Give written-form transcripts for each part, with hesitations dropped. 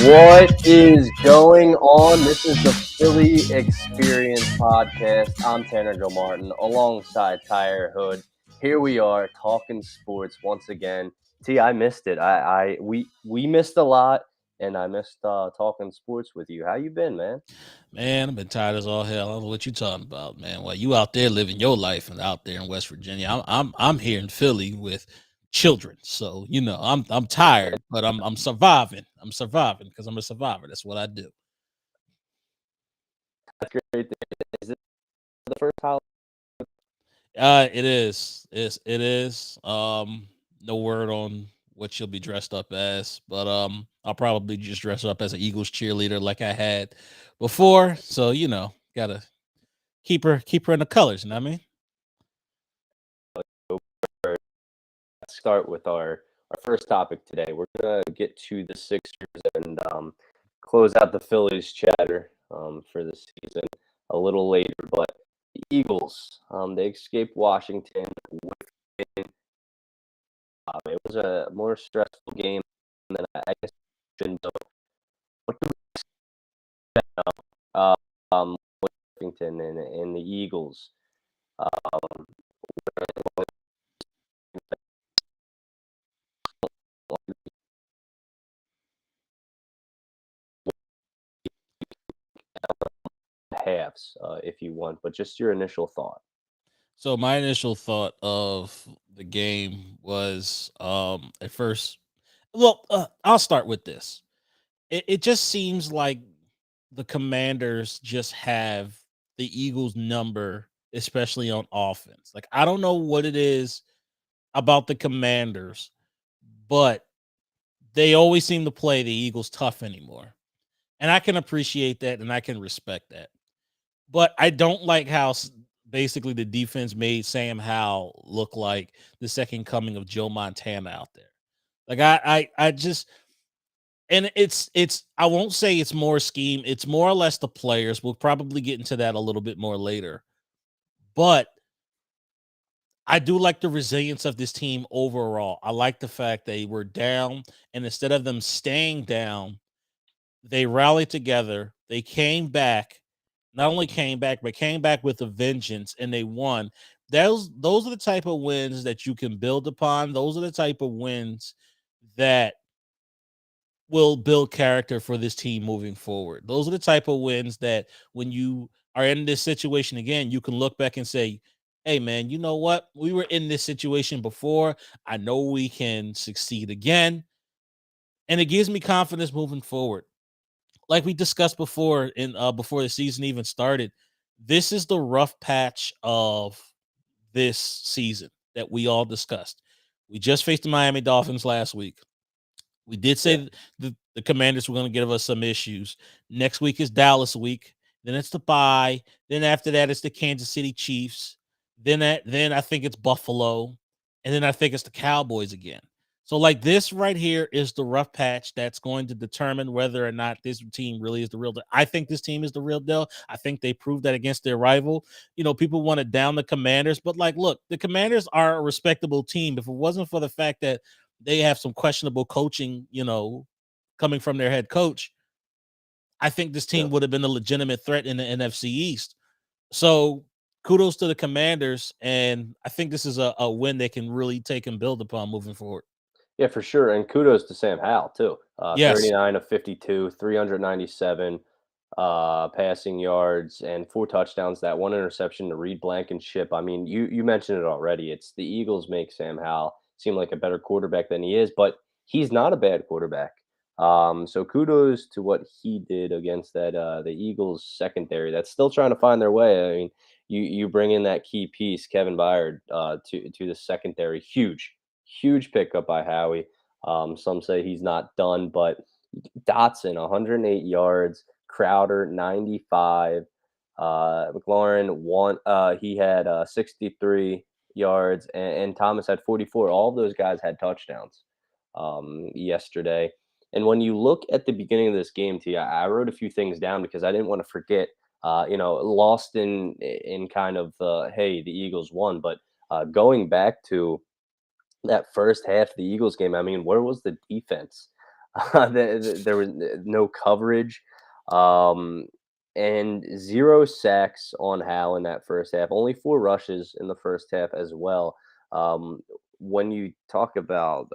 What is going on? This is the Philly Experience podcast. I'm Tanner Joe Martin alongside Tyre Hood. Here we are talking sports once again. T, I missed it. We missed a lot, and I missed talking sports with you. How you been, man? Man, I've been tired as all hell. I don't know what you talking about, man. While you out there living your life and out there in West Virginia, I'm here in Philly with children. So I'm tired, but I'm surviving. I'm surviving because I'm a survivor. That's what I do. That's great. Is this the first time? It is. It is. No word on what she'll be dressed up as, but I'll probably just dress up as an Eagles cheerleader like I had before. So gotta keep her in the colors. You know what I mean? Start with our first topic today. We're gonna get to the Sixers and close out the Phillies chatter for the season a little later. But the Eagles, they escaped Washington. It was a more stressful game than I guess it shouldn't have. What do we expect now? Washington and the Eagles. Um, halves, if you want, but just your initial thought. So my initial thought of the game was at first. Well, I'll start with this. It just seems like the Commanders just have the Eagles' number, especially on offense. Like I don't know what it is about the Commanders, but they always seem to play the Eagles tough anymore, and I can appreciate that and I can respect that. But I don't like how basically the defense made Sam Howell look like the second coming of Joe Montana out there. Like I just and it's I won't say it's more scheme. It's more or less the players. We'll probably get into that a little bit more later. But I do like the resilience of this team overall. I like the fact they were down, and instead of them staying down, they rallied together. They came back, not only came back, but came back with a vengeance and they won. Those are the type of wins that you can build upon. Those are the type of wins that will build character for this team moving forward. Those are the type of wins that when you are in this situation again, you can look back and say, hey man, you know what? We were in this situation before. I know we can succeed again. And it gives me confidence moving forward. Like we discussed before before the season even started, this is the rough patch of this season that we all discussed. We just faced the Miami Dolphins last week. We did Yeah, say the Commanders were going to give us some issues. Next week is Dallas week. Then it's the bye. Then after that, it's the Kansas City Chiefs. Then I think it's Buffalo, and then I think it's the Cowboys again. So like this right here is the rough patch that's going to determine whether or not this team really is the real deal. I think this team is the real deal. I think they proved that against their rival. People want to down the Commanders, but like, look, the Commanders are a respectable team. If it wasn't for the fact that they have some questionable coaching, coming from their head coach, I think this yeah. team would have been a legitimate threat in the NFC East. So kudos to the Commanders, and I think this is a win they can really take and build upon moving forward. Yeah, for sure, and kudos to Sam Howell too. Yes. 39 of 52, 397 passing yards, and 4 touchdowns. That one interception to Reed Blankenship. I mean, you mentioned it already. It's the Eagles make Sam Howell seem like a better quarterback than he is, but he's not a bad quarterback. So kudos to what he did against that the Eagles secondary that's still trying to find their way. I mean, you bring in that key piece, Kevin Byard, to the secondary. Huge pickup by Howie. Some say he's not done, but Dotson, 108 yards, Crowder, 95, McLaurin, he had 63 yards, and Thomas had 44. All of those guys had touchdowns yesterday. And when you look at the beginning of this game, T, I wrote a few things down because I didn't want to forget. Lost in kind of hey, the Eagles won, but going back to that first half of the Eagles game, I mean, where was the defense? There was no coverage, um, and 0 sacks on Hal in that first half. Only 4 rushes in the first half as well. Um, when you talk about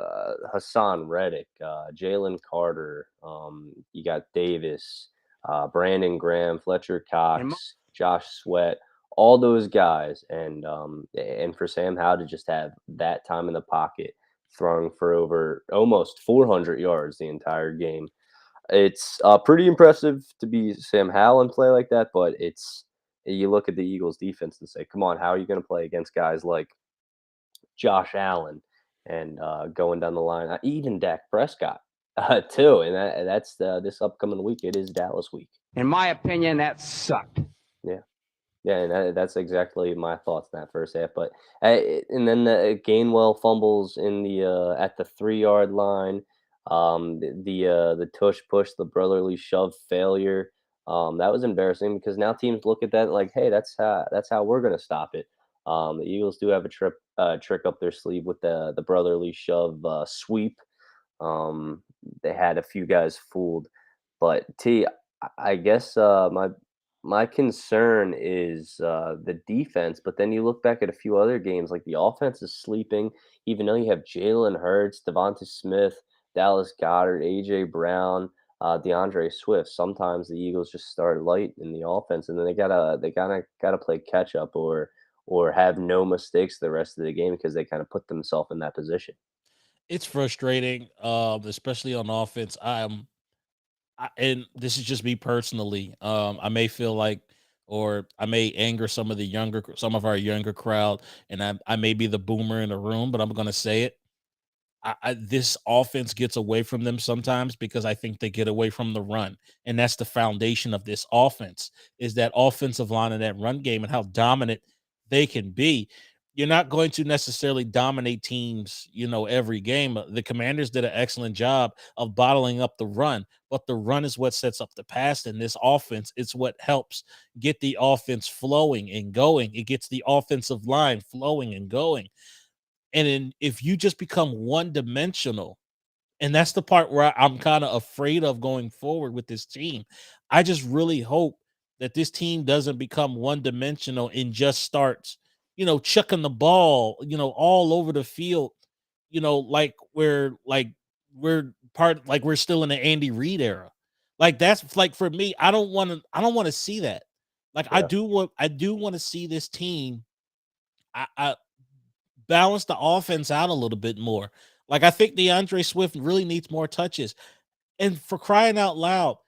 Hassan Reddick, Jalen Carter, you got Davis, Brandon Graham, Fletcher In my, Cox, Josh Sweat, all those guys, and for Sam Howell to just have that time in the pocket, throwing for over almost 400 yards the entire game. It's pretty impressive to be Sam Howell and play like that, but it's you look at the Eagles defense and say, come on, how are you going to play against guys like Josh Allen and going down the line, even Dak Prescott too, and that's this upcoming week. It is Dallas week. in my opinion, that sucked. Yeah. Yeah, and that's exactly my thoughts in that first half. But and then Gainwell fumbles in the at the 3 yard line. The tush push, the brotherly shove failure. That was embarrassing because now teams look at that like, hey, that's how we're gonna stop it. The Eagles do have a trick up their sleeve with the brotherly shove sweep. um, they had a few guys fooled, but I guess my concern is the defense. But then you look back at a few other games, like the offense is sleeping, even though you have Jalen Hurts, Devonta Smith, Dallas Goddard, AJ Brown, DeAndre Swift. Sometimes the Eagles just start light in the offense, and then they gotta play catch up or have no mistakes the rest of the game because they kind of put themselves in that position. It's frustrating, especially on offense. And this is just me personally. I may feel like, or I may anger some of our younger crowd, and I may be the boomer in the room, but I'm gonna say it. This offense gets away from them sometimes because I think they get away from the run, and that's the foundation of this offense is that offensive line and that run game and how dominant they can be. You're not going to necessarily dominate teams, every game. The Commanders did an excellent job of bottling up the run, but the run is what sets up the pass in this offense. It's what helps get the offense flowing and going. It gets the offensive line flowing and going. And then if you just become one dimensional, and that's the part where I'm kind of afraid of going forward with this team. I just really hope that this team doesn't become one dimensional and just starts, chucking the ball, all over the field, like we're still in the Andy Reid era. Like that's like for me, I don't want to see that. Like Yeah, I do want to see this team. I balance the offense out a little bit more. Like I think DeAndre Swift really needs more touches. And for crying out loud,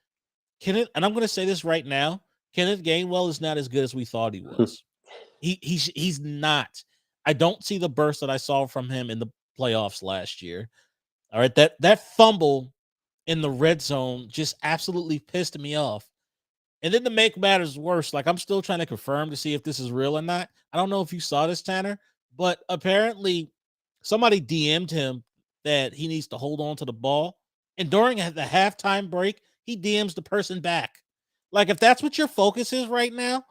Kenneth, and I'm going to say this right now, Kenneth Gainwell is not as good as we thought he was. He's not. I don't see the burst that I saw from him in the playoffs last year. All right, that fumble in the red zone just absolutely pissed me off. And then to make matters worse, like I'm still trying to confirm to see if this is real or not. I don't know if you saw this, Tanner, but apparently somebody DM'd him that he needs to hold on to the ball. And during the halftime break, he DMs the person back. Like if that's what your focus is right now,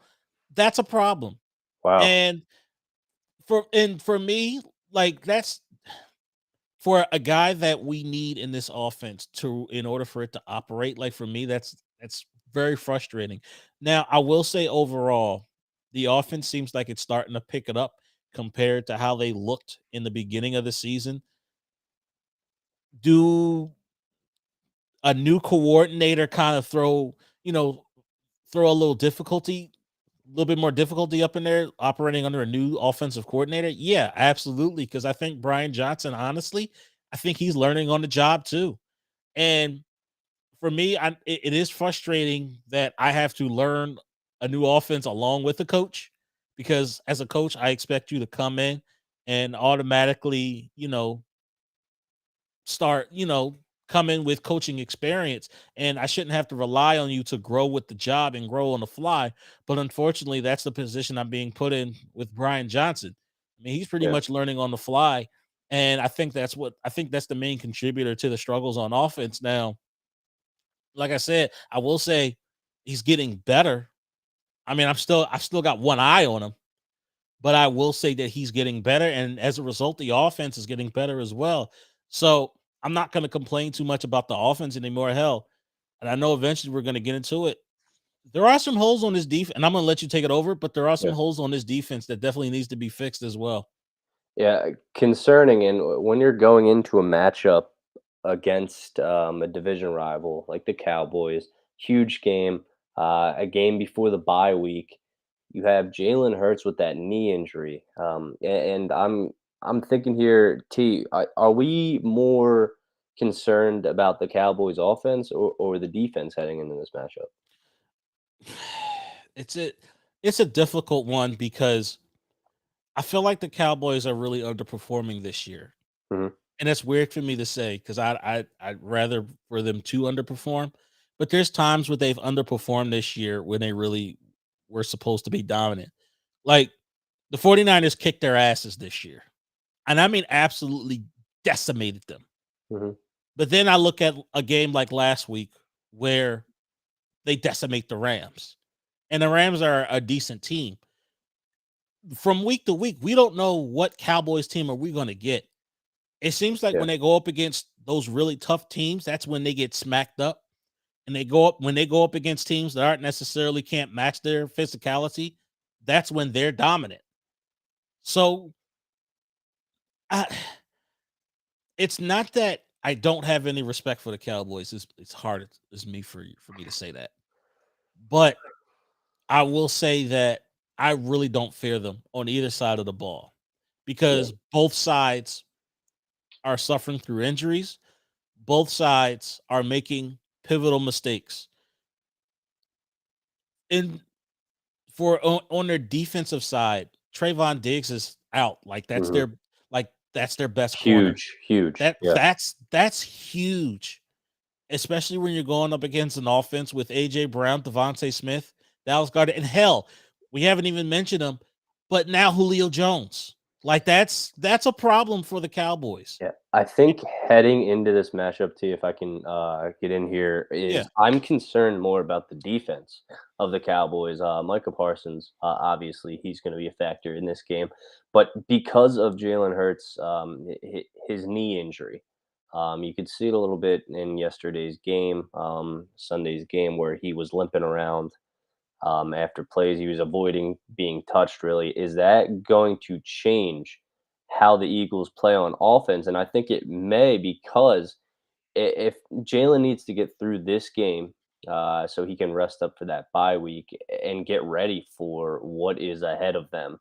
that's a problem. wow. And for me, like that's for a guy that we need in this offense to in order for it to operate. Like for me, that's very frustrating. Now, I will say overall, the offense seems like it's starting to pick it up compared to how they looked in the beginning of the season. Do a new coordinator kind of throw a little bit more difficulty up in there operating under a new offensive coordinator? Yeah, absolutely. Because I think Brian Johnson, honestly, I think he's learning on the job too. And for me, it is frustrating that I have to learn a new offense along with the coach because as a coach, I expect you to come in and automatically, start, come in with coaching experience. And I shouldn't have to rely on you to grow with the job and grow on the fly. But unfortunately, that's the position I'm being put in with Brian Johnson. I mean, he's pretty Yeah, much learning on the fly. And I think that's the main contributor to the struggles on offense. Now, like I said, I will say he's getting better. I mean, I've still got one eye on him, but I will say that he's getting better. And as a result, the offense is getting better as well. So I'm not going to complain too much about the offense anymore. Hell, and I know eventually we're going to get into it. There are some holes on this defense, and I'm going to let you take it over, but there are some Yeah. holes on this defense that definitely needs to be fixed as well. Yeah, concerning, and when you're going into a matchup against a division rival like the Cowboys, huge game, a game before the bye week, you have Jalen Hurts with that knee injury, and I'm thinking here, T, are we more concerned about the Cowboys' offense or the defense heading into this matchup? It's a it's a difficult one because I feel like the Cowboys are really underperforming this year. Hmm. And that's weird for me to say because I'd rather for them to underperform. But there's times where they've underperformed this year when they really were supposed to be dominant. Like the 49ers kicked their asses this year. And I mean absolutely decimated them. Hmm. But then I look at a game like last week where they decimate the Rams. And the Rams are a decent team. From week to week, we don't know what Cowboys team are we going to get. It seems like Yeah. when they go up against those really tough teams, that's when they get smacked up. And they go up when they go up against teams that aren't necessarily can't match their physicality, that's when they're dominant. So I, it's not that I don't have any respect for the Cowboys. It's hard as me for me to say that. But I will say that I really don't fear them on either side of the ball Yeah. because both sides are suffering through injuries. Both sides are making pivotal mistakes. And for on their defensive side, Trayvon Diggs is out. Hmm. Like that's their best corner. Huge, huge. That Yeah. that's huge, especially when you're going up against an offense with AJ Brown, Devontae Smith, Dallas Goedert, and hell, we haven't even mentioned them, but now Julio Jones. Like that's a problem for the Cowboys. Yeah, I think heading into this matchup, too, if I can get in here, Yeah, is I'm concerned more about the defense of the Cowboys. Micah Parsons, obviously, he's going to be a factor in this game, but because of Jalen Hurts, his knee injury, you could see it a little bit in yesterday's game, Sunday's game, where he was limping around after plays. He was avoiding being touched, really. Is that going to change how the Eagles play on offense? And I think it may, because if Jalen needs to get through this game so he can rest up for that bye week and get ready for what is ahead of them,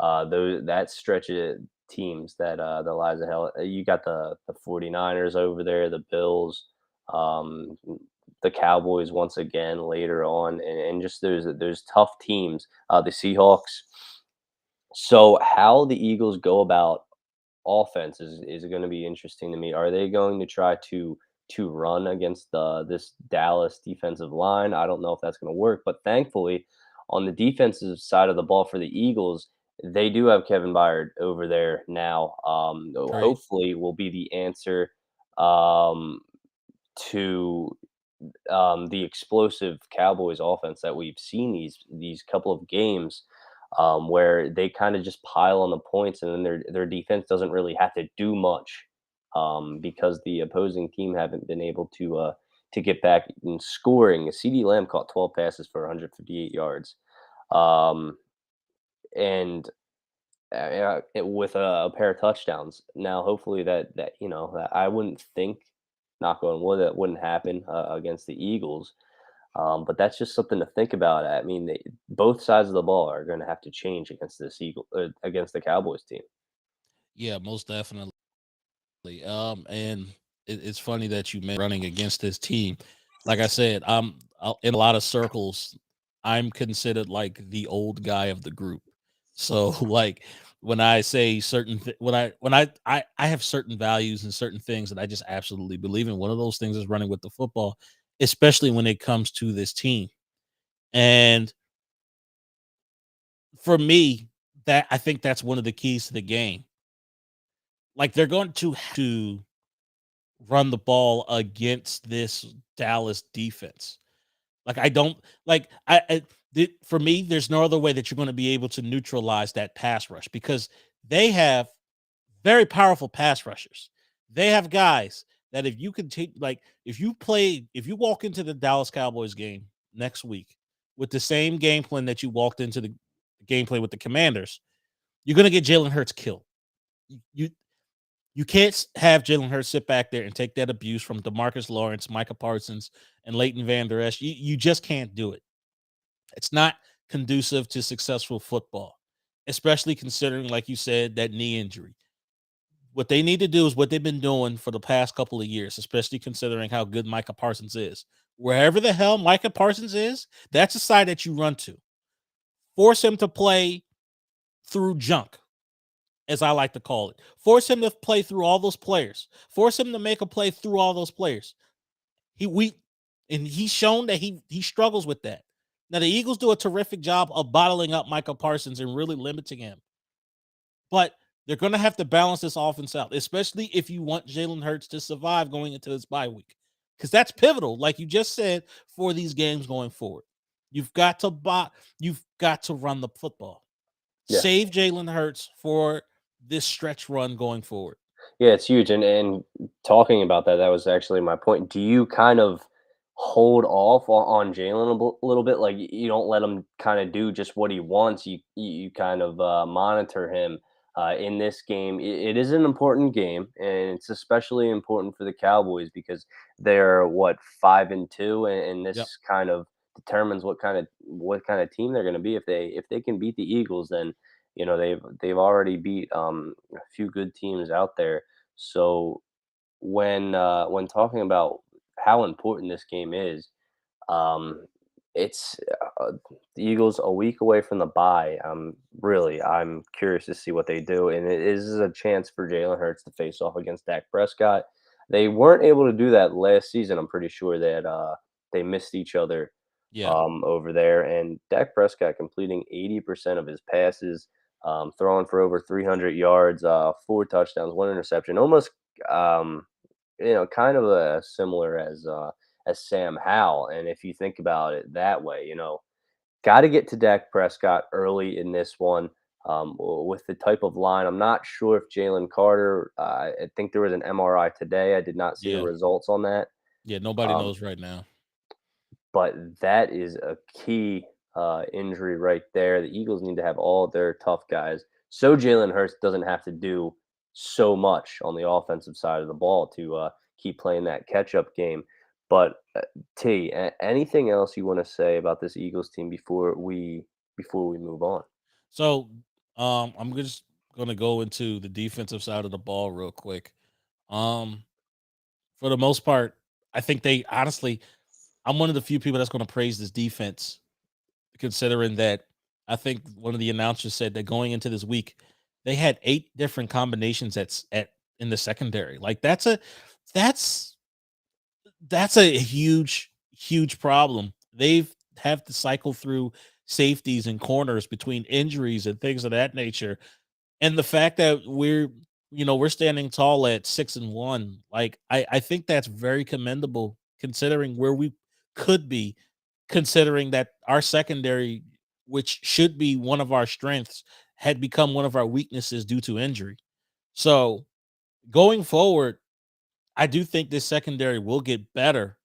those that stretch of teams that lies ahead. You got the 49ers over there, the Bills, um, the Cowboys once again later on, and just those tough teams, the Seahawks. So how the Eagles go about offense is going to be interesting to me. Are they going to try to run against this Dallas defensive line? I don't know if that's going to work, but thankfully, on the defensive side of the ball for the Eagles, they do have Kevin Byard over there now. great. Hopefully, will be the answer um, to the explosive Cowboys offense that we've seen these couple of games, where they kind of just pile on the points, and then their defense doesn't really have to do much, because the opposing team haven't been able to get back in scoring. CD Lamb caught 12 passes for 158 yards, um, and with a pair of touchdowns. Now, hopefully that I wouldn't think, knock on wood, that wouldn't happen against the Eagles. But that's just something to think about. I mean, both sides of the ball are going to have to change against against the Cowboys team. Yeah, most definitely. And it's funny that you mentioned running against this team. Like I said, in a lot of circles. I'm considered like the old guy of the group. So like when I say when I have certain values and certain things that I just absolutely believe in. One of those things is running with the football, especially when it comes to this team. And for me, that I think that's one of the keys to the game. Like they're going to have to run the ball against this Dallas defense. Like I don't like for me. There's no other way that you're going to be able to neutralize that pass rush because they have very powerful pass rushers. They have guys that if you continue, like if you walk into the Dallas Cowboys game next week with the same game plan that you walked into the game plan with the Commanders, you're gonna get Jalen Hurts killed. You you can't have Jalen Hurts sit back there and take that abuse from DeMarcus Lawrence, Micah Parsons, and Leighton Vander Esch. You just can't do it. It's not conducive to successful football, especially considering, like you said, that knee injury. What they need to do is what they've been doing for the past couple of years, especially considering how good Micah Parsons is. Wherever the hell Micah Parsons is, that's the side that you run to. Force him to play through junk, as I like to call it. Force him to play through all those players. Force him to make a play through all those players. He's shown that he struggles with that. Now the Eagles do a terrific job of bottling up Micah Parsons and really limiting him. But they're going to have to balance this offense out, especially if you want Jalen Hurts to survive going into this bye week, because that's pivotal, like you just said, for these games going forward. You've got to run the football. Yeah. Save Jalen Hurts for this stretch run going forward. Yeah, it's huge. And talking about that, that was actually my point. Do you kind of hold off on Jalen little bit? Like you don't let him kind of do just what he wants. You kind of monitor him in this game. It is an important game, and it's especially important for the Cowboys because they're what 5-2, and Yep. this kind of determines what kind of team they're going to be. If they can beat the Eagles, then they've already beat a few good teams out there. So when talking about how important this game is, um, it's the Eagles a week away from the bye. I'm curious to see what they do, and it is a chance for Jalen Hurts to face off against Dak Prescott. They weren't able to do that last season. I'm pretty sure that they missed each other Yeah. over there, and Dak Prescott completing 80% of his passes, throwing for over 300 yards, 4 touchdowns, 1 interception, almost um, kind of similar as Sam Howell. And if you think about it that way, got to get to Dak Prescott early in this one. With the type of line, I'm not sure if Jalen Carter. I think there was an MRI today. I did not see the Yeah. results on that. Yeah. Nobody Um, knows right now. but that is a key injury right there. The Eagles need to have all their tough guys, so Jalen Hurts doesn't have to do so much on the offensive side of the ball to keep playing that catch-up game. But anything else you want to say about this Eagles team before we move on? So I'm just gonna go into the defensive side of the ball real quick. Um, for the most part, I think they honestly, I'm one of the few people that's gonna praise this defense, considering that I think one of the announcers said that going into this week, they had 8 different combinations at in the secondary. Like that's that's a huge problem. They've have to cycle through safeties and corners between injuries and things of that nature. And the fact that we're standing tall at 6-1, like I think that's very commendable considering where we could be, considering that our secondary, which should be one of our strengths, had become one of our weaknesses due to injury. So going forward, I do think this secondary will get better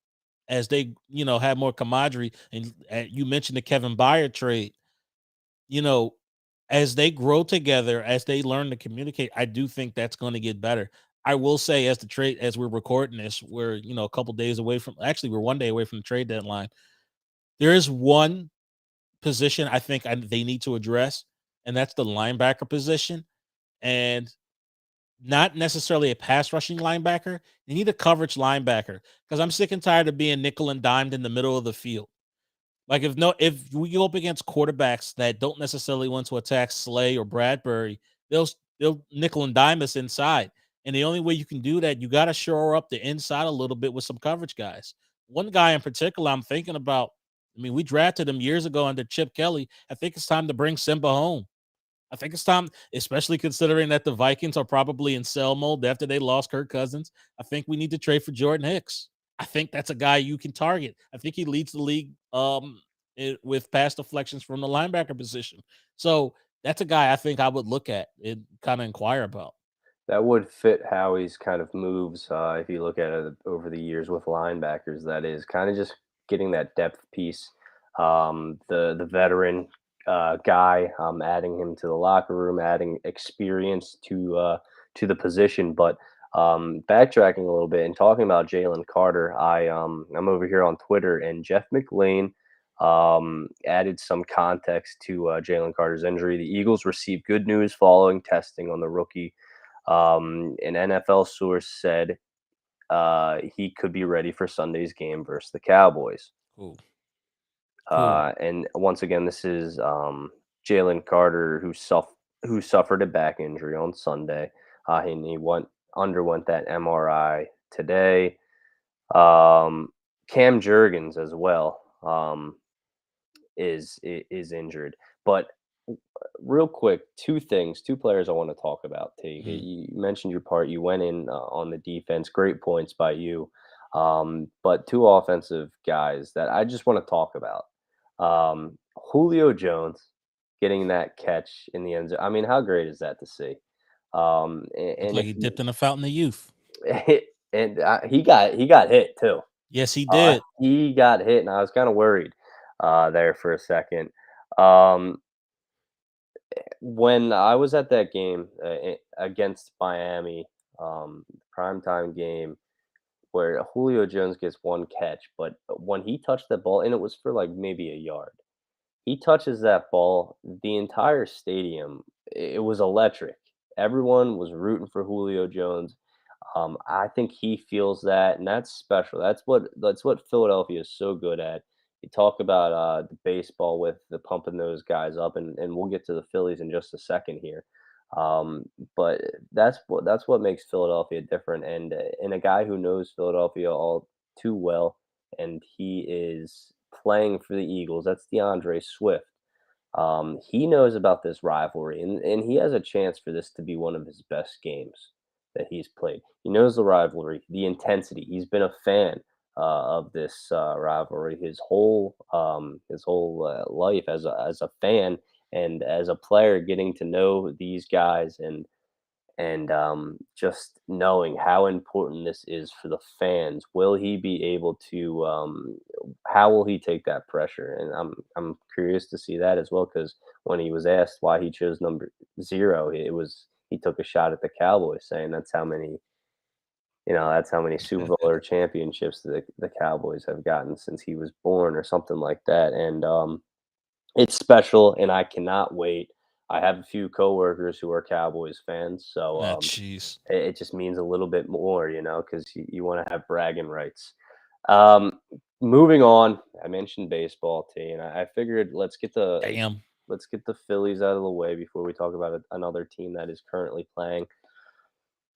as they, have more camaraderie. And you mentioned the Kevin Byard trade. You know, as they grow together, as they learn to communicate, I do think that's going to get better. I will say, as we're recording this, we're a couple days away from. Actually, we're one day away from the trade deadline. There is one position I think they need to address, and that's the linebacker position. And not necessarily a pass rushing linebacker. They need a coverage linebacker because I'm sick and tired of being nickel and dimed in the middle of the field. Like if we go up against quarterbacks that don't necessarily want to attack Slay or Bradbury, they'll nickel and dime us inside. And the only way you can do that, you got to shore up the inside a little bit with some coverage guys. One guy in particular I'm thinking about. I mean, we drafted him years ago under Chip Kelly. I think it's time to bring Simba home. I think it's time, especially considering that the Vikings are probably in sell mode after they lost Kirk Cousins. I think we need to trade for Jordan Hicks. I think that's a guy you can target. I think he leads the league with pass deflections from the linebacker position. So that's a guy I think I would look at and kind of inquire about. That would fit Howie's kind of moves, if you look at it over the years with linebackers. That is kind of just getting that depth piece. The veteran guy, adding him to the locker room, adding experience to the position. But backtracking a little bit and talking about Jalen Carter, I'm over here on Twitter, and Jeff McLean added some context to Jalen Carter's injury. The Eagles received good news following testing on the rookie. An NFL source said he could be ready for Sunday's game versus the Cowboys. Cool. Cool. And once again, this is Jalen Carter who suffered a back injury on Sunday, and he underwent that MRI today. Cam Jurgens as well is injured, but real quick, two players I want to talk about. T. Mhm. You mentioned your part. You went in on the defense. Great points by you. But two offensive guys that I just want to talk about. Julio Jones getting that catch in the end zone. I mean, how great is that to see? Looked And like if he you, dipped in a fountain of youth. he got hit too. Yes, he did. He got hit, and I was kind of worried there for a second. Um, when I was at that game against Miami, primetime game, where Julio Jones gets one catch, but when he touched the ball, and it was for like maybe a yard, he touches that ball, the entire stadium, it was electric. Everyone was rooting for Julio Jones. I think he feels that, and that's special. That's what Philadelphia is so good at. You talk about the baseball with the pumping those guys up, and we'll get to the Phillies in just a second here. Um, but that's what makes Philadelphia different, and a guy who knows Philadelphia all too well, and he is playing for the Eagles. That's DeAndre Swift. He knows about this rivalry, and he has a chance for this to be one of his best games that he's played. He knows the rivalry, the intensity. He's been a fan of this rivalry his whole life as a fan and as a player, getting to know these guys and just knowing how important this is for the fans. Will he be able to? How will he take that pressure? And I'm curious to see that as well, because when he was asked why he chose number 0, he took a shot at the Cowboys, saying that's how many Super Bowl or championships the Cowboys have gotten since he was born, or something like that. And it's special, and I cannot wait. I have a few coworkers who are Cowboys fans, so Ah, jeez. it just means a little bit more, because you want to have bragging rights. Um, Moving on, I mentioned baseball, T, and I figured Damn. let's get the Phillies out of the way before we talk about another team that is currently playing.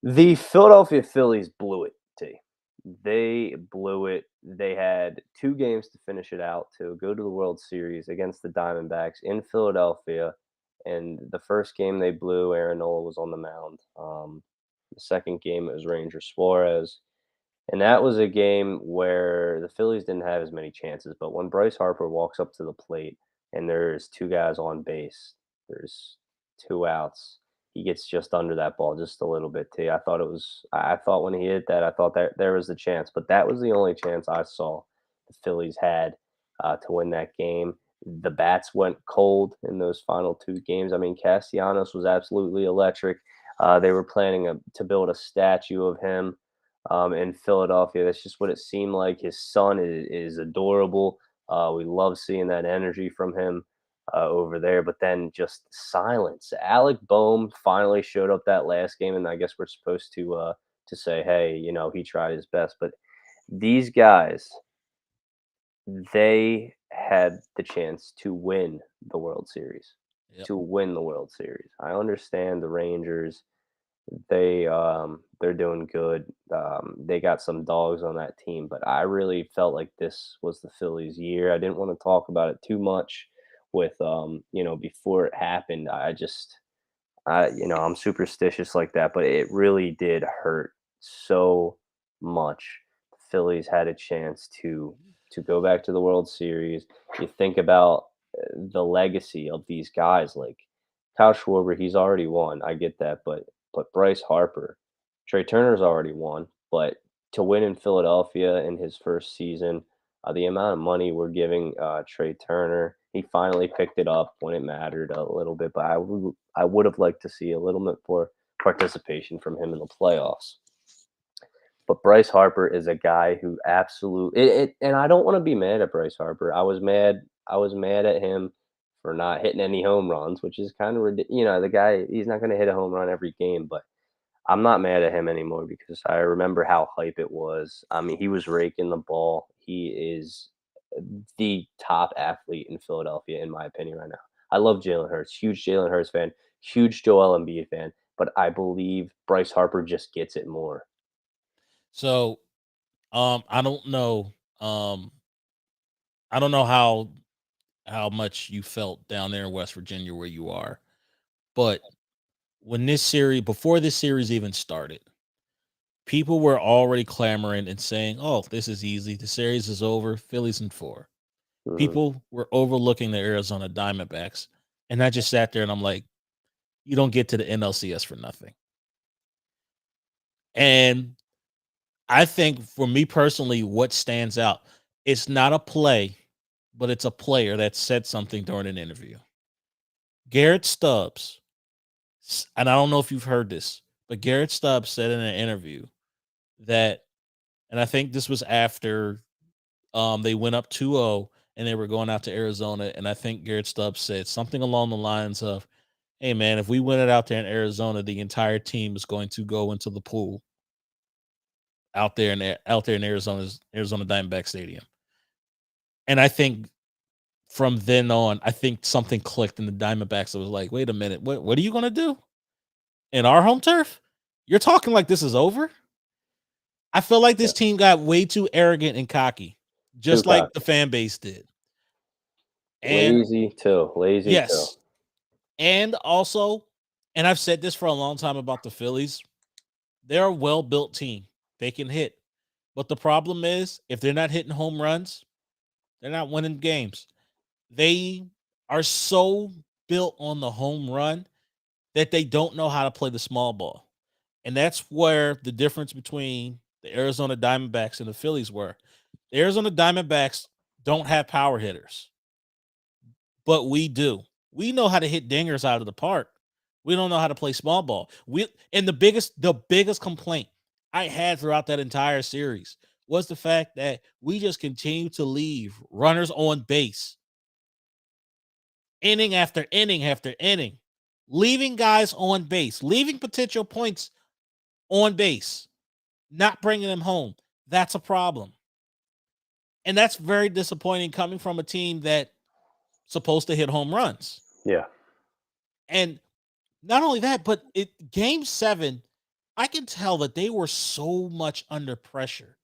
The Philadelphia Phillies blew it, T. They blew it. They had 2 games to finish it out to go to the World Series against the Diamondbacks in Philadelphia, and the first game they blew, Aaron Nola was on the mound. The second game, it was Ranger Suarez, and that was a game where the Phillies didn't have as many chances, but when Bryce Harper walks up to the plate and there's 2 guys on base, there's 2 outs, he gets just under that ball just a little bit, T. I thought when he hit that, I thought that there was a chance, but that was the only chance I saw the Phillies had to win that game. The bats went cold in those final 2 games. I mean, Castellanos was absolutely electric. They were planning to build a statue of him in Philadelphia. That's just what it seemed like. His son is adorable. We love seeing that energy from him over there. But then just silence. Alec Boehm finally showed up that last game, and I guess we're supposed to say, hey, he tried his best. But these guys, they had the chance to win the World Series. Yep. To win the World Series. I understand the Rangers, they're doing good. They got some dogs on that team, but I really felt like this was the Phillies' year. I didn't want to talk about it too much with before it happened. I'm superstitious like that, but it really did hurt so much. The Phillies had a chance to go back to the World Series. You think about the legacy of these guys like Kyle Schwarber, he's already won. I get that, but But Bryce Harper, Trey Turner's already won, but to win in Philadelphia in his first season, the amount of money we're giving Trey Turner, he finally picked it up when it mattered a little bit. But I would have liked to see a little bit more participation from him in the playoffs. But Bryce Harper is a guy who absolutely and I don't want to be mad at Bryce Harper. I was mad at him for not hitting any home runs, which is kind of ridiculous. The guy, he's not going to hit a home run every game, but I'm not mad at him anymore because I remember how hype it was. I mean, he was raking the ball. He is the top athlete in Philadelphia, in my opinion, right now. I love Jalen Hurts, huge Jalen Hurts fan, huge Joel Embiid fan, but I believe Bryce Harper just gets it more. So, I don't know. I don't know how much you felt down there in West Virginia where you are, but before this series even started, people were already clamoring and saying, "Oh, this is easy. The series is over. Phillies in 4." Mhm. People were overlooking the Arizona Diamondbacks, and I just sat there and I'm like, "You don't get to the NLCS for nothing." And I think for me personally, what stands out, it's not a play, but it's a player that said something during an interview. Garrett Stubbs, and I don't know if you've heard this, but Garrett Stubbs said in an interview that, and I think this was after they went up 2-0 and they were going out to Arizona. And I think Garrett Stubbs said something along the lines of, "Hey man, if we win it out there in Arizona, the entire team is going to go into the pool out there in Arizona Diamondback Stadium." And I think from then on, I think something clicked in the Diamondbacks. It was like, wait a minute, what are you gonna do in our home turf? You're talking like this is over? I feel like Yeah, this team got way too arrogant and cocky, too just like the cocky, fan base did. And lazy too. yes, and also, and I've said this for a long time about the Phillies, they're a well-built team. They can hit. But the problem is, if they're not hitting home runs, they're not winning games. They are so built on the home run that they don't know how to play the small ball. And that's where the difference between the Arizona Diamondbacks and the Phillies were. The Arizona Diamondbacks don't have power hitters, but we do. We know how to hit dingers out of the park. We don't know how to play small ball. The biggest complaint I had throughout that entire series was the fact that we just continue to leave runners on base inning after inning after inning, leaving guys on base, leaving potential points on base, not bringing them home. That's a problem. And that's very disappointing coming from a team that's supposed to hit home runs. Yeah, And not only that, but game 7, I can tell that they were so much under pressure.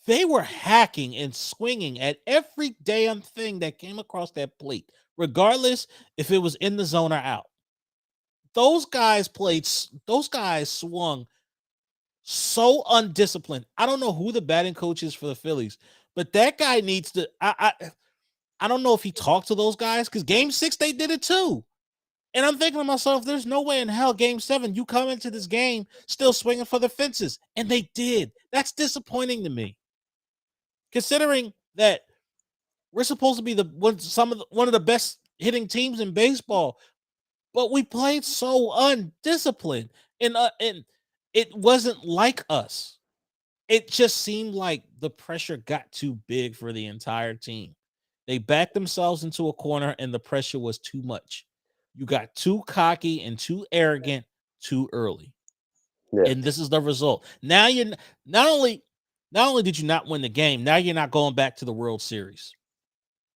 They were hacking and swinging at every damn thing that came across that plate, regardless if it was in the zone or out. Those guys swung so undisciplined. I don't know who the batting coach is for the Phillies, but that guy needs to. I don't know if he talked to those guys because game 6 they did it too. And I'm thinking to myself, there's no way in hell game 7 you come into this game still swinging for the fences, and they did. That's disappointing to me, considering that we're supposed to be one of the best hitting teams in baseball, but we played so undisciplined, and it wasn't like us. It just seemed like the pressure got too big for the entire team. They backed themselves into a corner and the pressure was too much. You got too cocky and too arrogant too early. yeah. And this is the result. Now not only did you not win the game, now you're not going back to the World Series.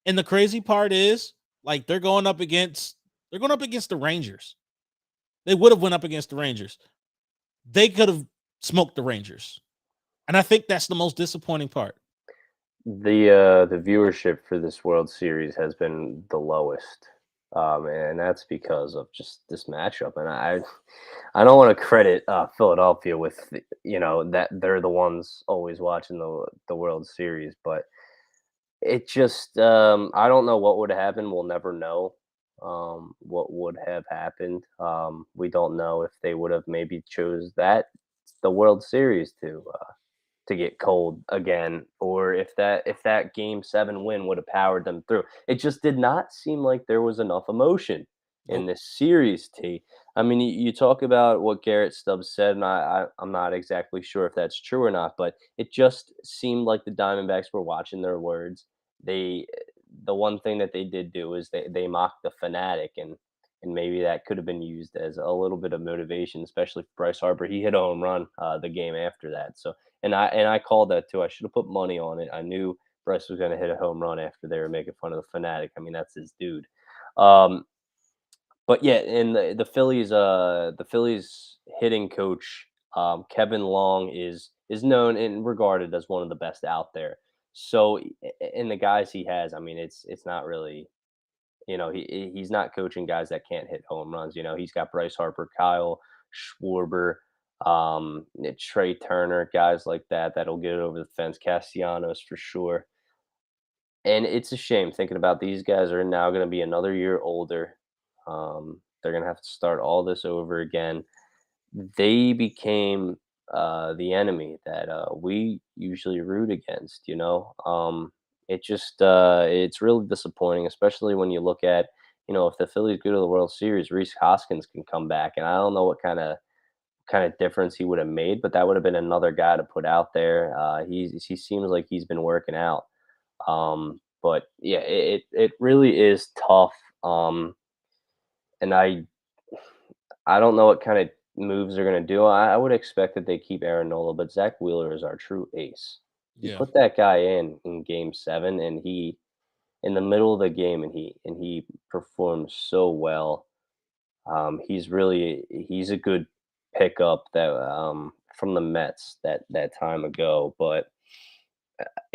And the crazy part is, like, they're going up against the Rangers. They would have went up against the Rangers. They could have smoked the Rangers. And I think that's the most disappointing part. The viewership for this World Series has been the lowest, and that's because of just this matchup. And I don't want to credit Philadelphia with that they're the ones always watching the World Series, but it just I don't know what would happen. We'll never know. what would have happened. We don't know if they would have maybe chose the World Series to get cold again, or if that game 7 win would have powered them through. It just did not seem like there was enough emotion in Nope. this series, T. I mean, you talk about what Garrett Stubbs said, and I'm not exactly sure if that's true or not, but it just seemed like the Diamondbacks were watching their words. They the one thing that they did do is they mocked the fanatic, and maybe that could have been used as a little bit of motivation, especially for Bryce Harper. He hit a home run the game after that, so and I called that too. I should have put money on it. I knew Bryce was going to hit a home run after they were making fun of the fanatic. I mean, that's his dude. Um, but yeah, and the Phillies hitting coach Kevin Long is known and regarded as one of the best out there. So and the guys he has, I mean, it's not really, he's not coaching guys that can't hit home runs. He's got Bryce Harper, Kyle Schwarber, Trey Turner, guys like that that'll get it over the fence. Castellanos for sure. And it's a shame thinking about these guys are now going to be another year older. They're going to have to start all this over again. They became the enemy that we usually root against. It's really disappointing, especially when you look at, if the Phillies go to the World Series, Reese Hoskins can come back, and I don't know what kind of difference he would have made, but that would have been another guy to put out there. He seems like he's been working out. But yeah, it really is tough. And I don't know what kind of moves they're gonna do. I would expect that they keep Aaron Nola, but Zach Wheeler is our true ace. You Yeah. put that guy in game 7, and he in the middle of the game, and he performs so well. He's a good pickup that from the Mets that time ago, but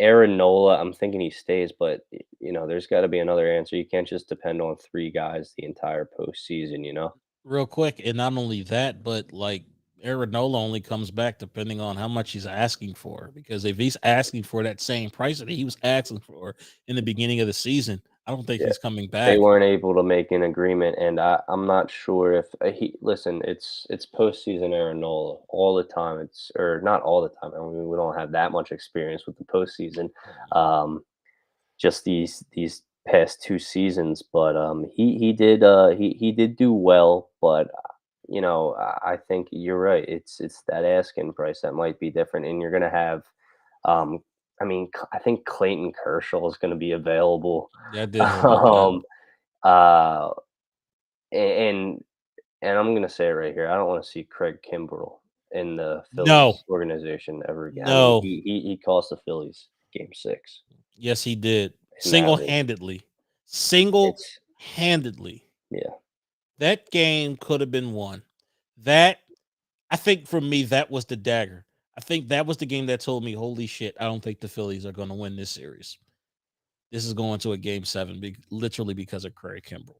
Aaron Nola, I'm thinking he stays, but there's got to be another answer. You can't just depend on 3 guys the entire postseason. Real quick, and not only that, but like Aaron only comes back depending on how much he's asking for. Because if he's asking for that same price that he was asking for in the beginning of the season, I don't think Yeah, he's coming they back. weren't able to make an agreement, and I'm not sure if he listen. It's postseason Aaron Nola all the time. It's or not all the time. I mean, we don't have that much experience with the postseason. Um, just these past 2 seasons, but he did do well, but I think you're right. It's that asking price that might be different, and you're gonna have, um, I mean, I think Clayton Kershaw is gonna be available, Yeah, I did hear about that. um, uh, and and I'm gonna say it right here. I don't want to see Craig Kimbrell in the No, Phillies organization ever again. I mean, no. he cost the Phillies game 6, Yes, he did. and that Single was handedly. Single it's handedly. yeah. That game could have been won. That I think for me, that was the dagger. I think that was the game that told me, holy shit, I don't think the Phillies are going to win this series. This is going to a game 7, literally because of Craig Kimbrell.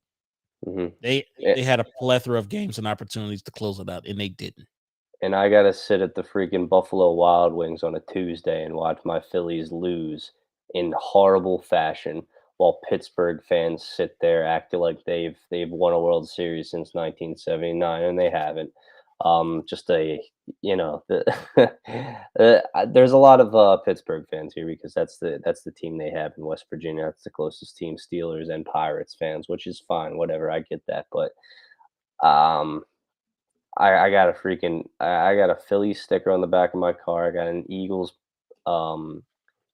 Mhm. They A they had a plethora of games and opportunities to close it out, and they didn't. and I gotta sit at the freaking Buffalo Wild Wings on a Tuesday and watch my Phillies lose in horrible fashion while Pittsburgh fans sit there acting like they've won a World Series since 1979, and they haven't. Just a the there's a lot of Pittsburgh fans here because that's the team they have in West Virginia. That's the closest team, Steelers and Pirates fans, which is fine, whatever. I get that, but um I got a I got a Phillies sticker on the back of my car. I got an Eagles um,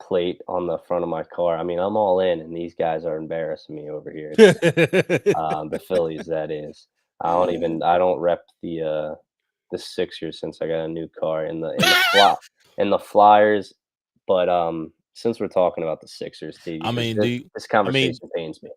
plate on the front of my car. I mean, I'm all in, and these guys are embarrassing me over here. The Phillies, that is. I don't rep the Sixers since I got a new car in the Flyers. But since we're talking about the Sixers, too, I because mean, this I mean, conversation pains me.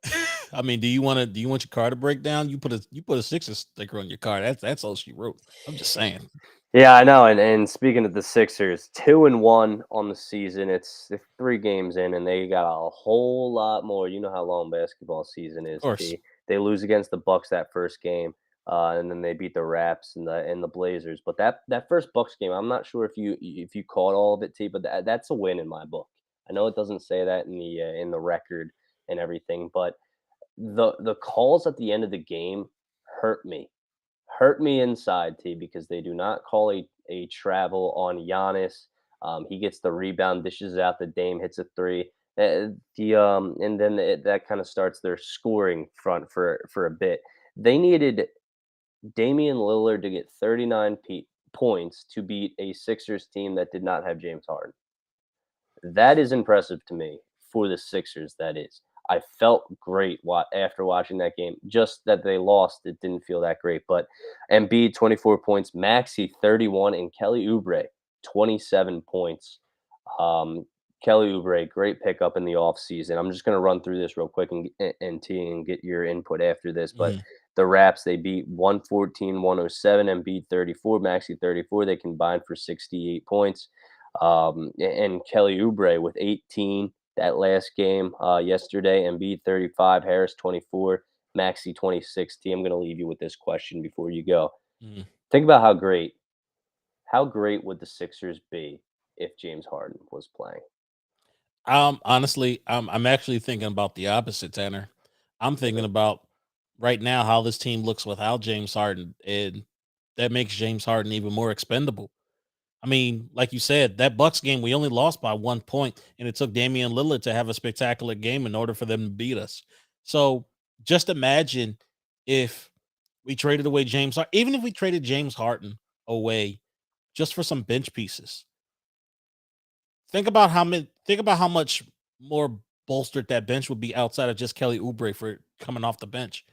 I mean, do you want your car to break down? You put a Sixers sticker on your car. That's all she wrote. I'm just saying. Yeah, I know. And speaking of the Sixers, 2-1 on the season. It's 3 games in, and they got a whole lot more. You know how long basketball season Of is. course. T. They lose against the Bucks that first game, and then they beat the Raps and the Blazers. But that first Bucks game, I'm not sure if you caught all of it, T. But that's a win in my book. I know it doesn't say that in the record and everything, but the calls at the end of the game hurt me. Hurt me inside, T, because they do not call a travel on Giannis. He gets the rebound, dishes it out. The Dame hits a three. And then that kind of starts their scoring front for a bit. They needed Damian Lillard to get 39 points to beat a Sixers team that did not have James Harden. That is impressive to me for the Sixers, that is. I felt great after watching that game. Just that they lost, it didn't feel that great. But Embiid, 24 points, Maxey, 31, and Kelly Oubre, 27 points. Kelly Oubre, great pickup in the offseason. I'm just going to run through this real quick and get your input after this. But the Raps, they beat 114-107, Embiid 34, Maxey 34. They combined for 68 points. And Kelly Oubre with 18 that last game yesterday. Embiid 35, Harris 24, Maxey 26. T, I'm going to leave you with this question before you go. Think about how great would the Sixers be if James Harden was playing? Honestly, I'm actually thinking about the opposite, Tanner. I'm thinking about right now how this team looks without James Harden, and that makes James Harden even more expendable. I mean, like you said, that Bucks game, we only lost by 1 point, and it took Damian Lillard to have a spectacular game in order for them to beat us. So just imagine if we traded away even if we traded James Harden away just for some bench pieces. Think about how much more bolstered that bench would be outside of just Kelly Oubre for coming off the bench.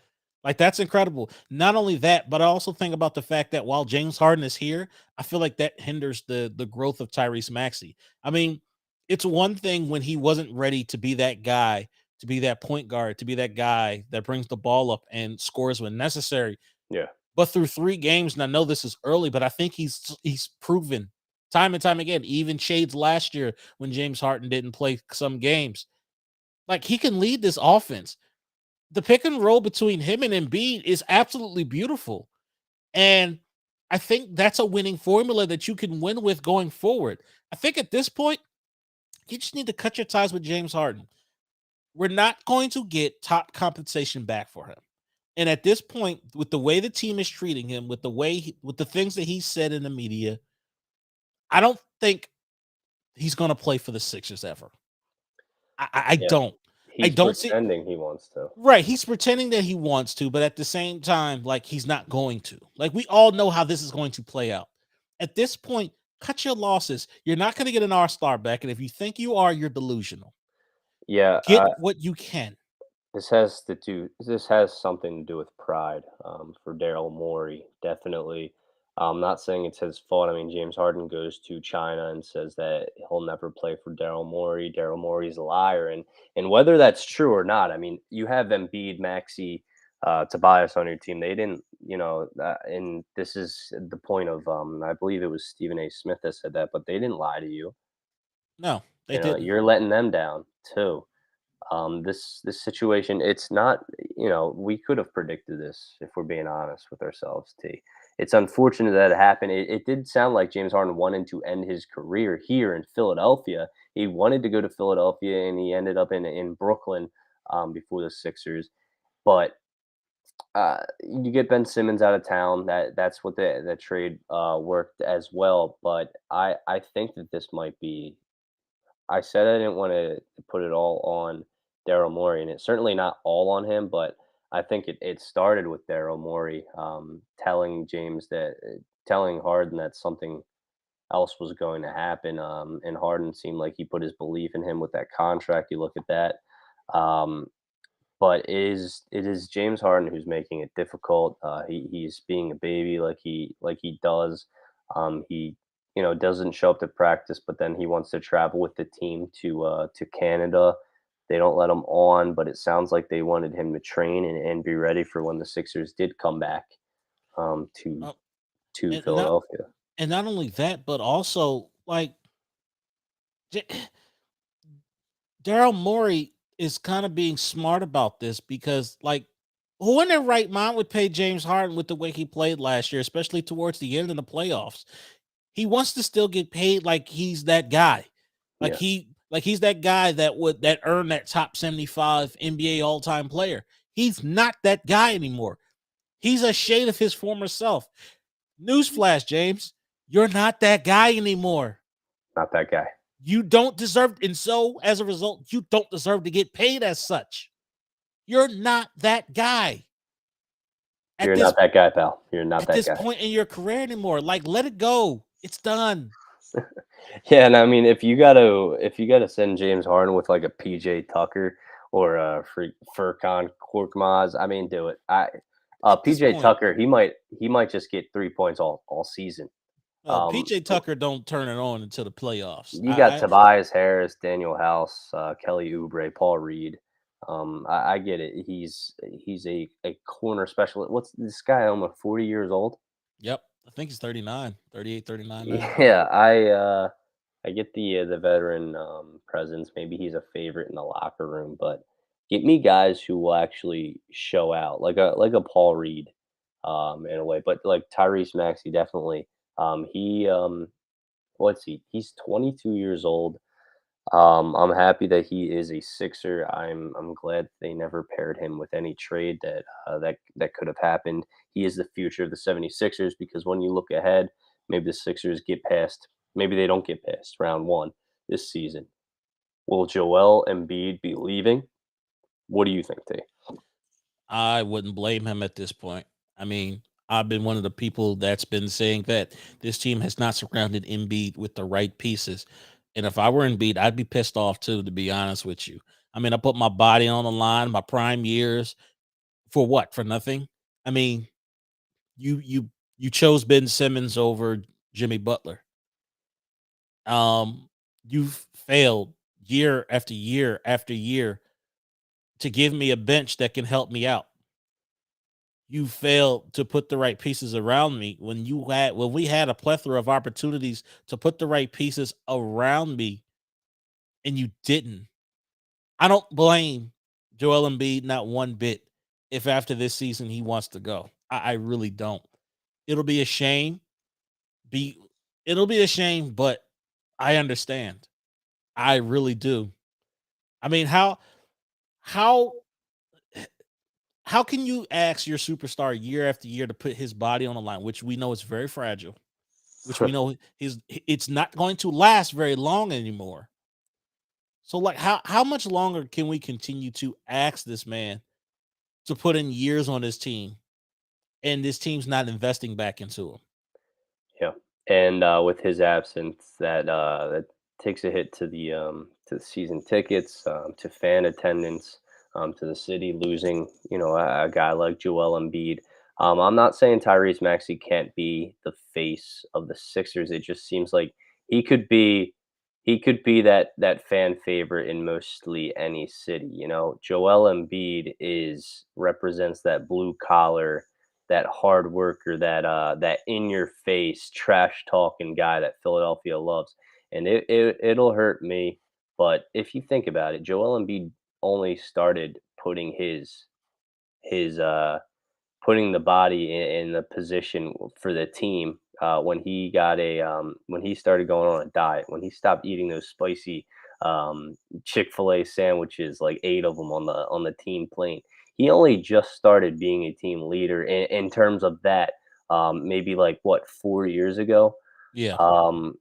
Like, that's incredible. Not only that, but I also think about the fact that while James Harden is here, I feel like that hinders the growth of Tyrese Maxey. I mean, it's one thing when he wasn't ready to be that guy, to be that point guard, to be that guy that brings the ball up and scores when necessary. Yeah. But through 3 games, and I know this is early, but I think he's proven time and time again, even shades last year when James Harden didn't play some games, like, he can lead this offense. The pick and roll between him and Embiid is absolutely beautiful. And I think that's a winning formula that you can win with going forward. I think at this point, you just need to cut your ties with James Harden. We're not going to get top compensation back for him. And at this point, with the way the team is treating him, with the things that he said in the media, I don't think he's going to play for the Sixers ever. I Yeah. don't. I He's don't see. pretending he wants to. Right, he's pretending that he wants to, but at the same time, like, he's not going to. Like, we all know how this is going to play out. At this point, cut your losses. You're not going to get an R-star back, and if you think you are, you're delusional. Yeah, Get what you can. this has something to do with pride, for Daryl Morey, definitely. I'm not saying it's his fault. I mean, James Harden goes to China and says that he'll never play for Daryl Morey. Daryl Morey's a liar, and whether that's true or not, I mean, you have Embiid, Maxey, Tobias on your team. They didn't, and this is the point of, I believe it was Stephen A. Smith that said that, but they didn't lie to you. No, they didn't. You're letting them down too. This situation, it's not, we could have predicted this if we're being honest with ourselves. T, it's unfortunate that it happened. It did sound like James Harden wanted to end his career here in Philadelphia. He wanted to go to Philadelphia, and he ended up in Brooklyn, before the Sixers. But you get Ben Simmons out of town. That's what the trade worked as well. But I think that this might be. I said I didn't want to put it all on Daryl Morey, and it's certainly not all on him, but I think it started with Daryl Morey, telling Harden that something else was going to happen. And Harden seemed like he put his belief in him with that contract. You look at that. Um, but it is James Harden who's making it difficult. He's being a baby like he does. He doesn't show up to practice, but then he wants to travel with the team to Canada. They don't let him on, but it sounds like they wanted him to train and be ready for when the Sixers did come back, to Uh, to and not Philadelphia. and not only that, but also, like, J- Daryl Morey is kind of being smart about this because, like, who in their right mind would pay James Harden with the way he played last year, especially towards the end of the playoffs? He wants to still get paid like he's that guy. Like Yeah, he's that guy that earned that top 75 NBA all-time player. He's not that guy anymore. He's a shade of his former self. Newsflash, James, you're not that guy anymore. Not that guy. You don't deserve, and so as a result, you don't deserve to get paid as such. You're not that guy at You're this not that guy, pal. You're not at that this guy. point in your career anymore. Like, let it go. It's done. Yeah, and I mean, if you gotta send James Harden with like a PJ Tucker or a Furkan Korkmaz, I mean, do it. At this PJ point, Tucker, he might just get 3 points all season. PJ Tucker don't turn it on until the playoffs. You got Tobias Harris, Daniel House, Kelly Oubre, Paul Reed. I get it. He's a corner specialist. What's this guy? Almost 40 years old. Yep. I think he's 39, 38, 39 now. Yeah, I get the veteran presence. Maybe he's a favorite in the locker room, but get me guys who will actually show out, like a Paul Reed, in a way. But like Tyrese Maxey, definitely. He what's he? He's 22 years old. I'm happy that he is a Sixer. I'm glad they never paired him with any trade that could have happened. He is the future of the 76ers because when you look ahead, maybe the Sixers get past, maybe they don't get past round one this season. Will Joel Embiid be leaving? What do you think, T? I wouldn't blame him at this point. I mean, I've been one of the people that's been saying that this team has not surrounded Embiid with the right pieces. And if I were Embiid, I'd be pissed off too, to be honest with you. I mean, I put my body on the line, my prime years for what? For nothing? I mean, you chose Ben Simmons over Jimmy Butler. Um, you've failed year after year after year to give me a bench that can help me out. You failed to put the right pieces around me when we had a plethora of opportunities to put the right pieces around me and you didn't. I don't blame Joel Embiid not one bit if after this season he wants to go. I really don't. It'll be a shame. Be It'll be a shame, but I understand. I really do. I mean, how how can you ask your superstar year after year to put his body on the line, which we know is very fragile, which we know it's not going to last very long anymore. So like how much longer can we continue to ask this man to put in years on his team and this team's not investing back into him? Yeah, and with his absence, that takes a hit to the season tickets, to fan attendance, to the city losing, a guy like Joel Embiid. I'm not saying Tyrese Maxey can't be the face of the Sixers. It just seems like he could be that fan favorite in mostly any city. Joel Embiid is represents that blue collar, that hard worker, that in your face trash talking guy that Philadelphia loves. And it'll hurt me, but if you think about it, Joel Embiid only started his putting the body in the position for the team when he started going on a diet, when he stopped eating those spicy Chick-fil-A sandwiches, like 8 of them on the team plane. He only just started being a team leader in terms of that, maybe like what, 4 years ago. Yeah. Um,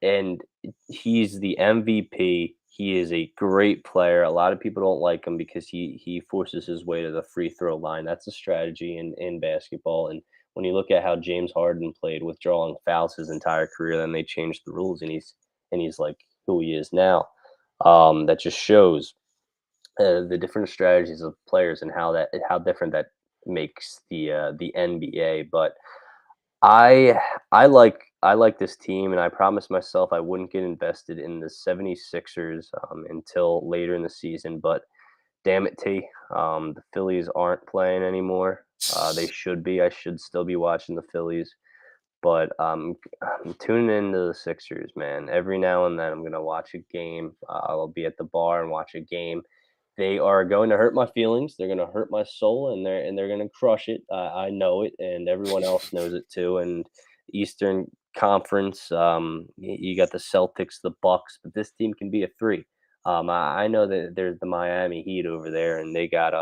and he's the MVP. He is a great player. A lot of people don't like him because he forces his way to the free throw line. That's a strategy in basketball. And when you look at how James Harden played, withdrawing fouls his entire career, then they changed the rules, and he's like who he is now. That just shows the different strategies of players and how different that makes the NBA. But I like this team, and I promised myself I wouldn't get invested in the 76ers until later in the season. But damn it, T, the Phillies aren't playing anymore. They should be. I should still be watching the Phillies, but I'm tuning into the Sixers, man. Every now and then, I'm gonna watch a game. I'll be at the bar and watch a game. They are going to hurt my feelings. They're going to hurt my soul, and they're going to crush it. I know it, and everyone else knows it too. And Eastern Conference, you got the Celtics, the Bucks, but this team can be a three. I know that there's the Miami Heat over there, and they got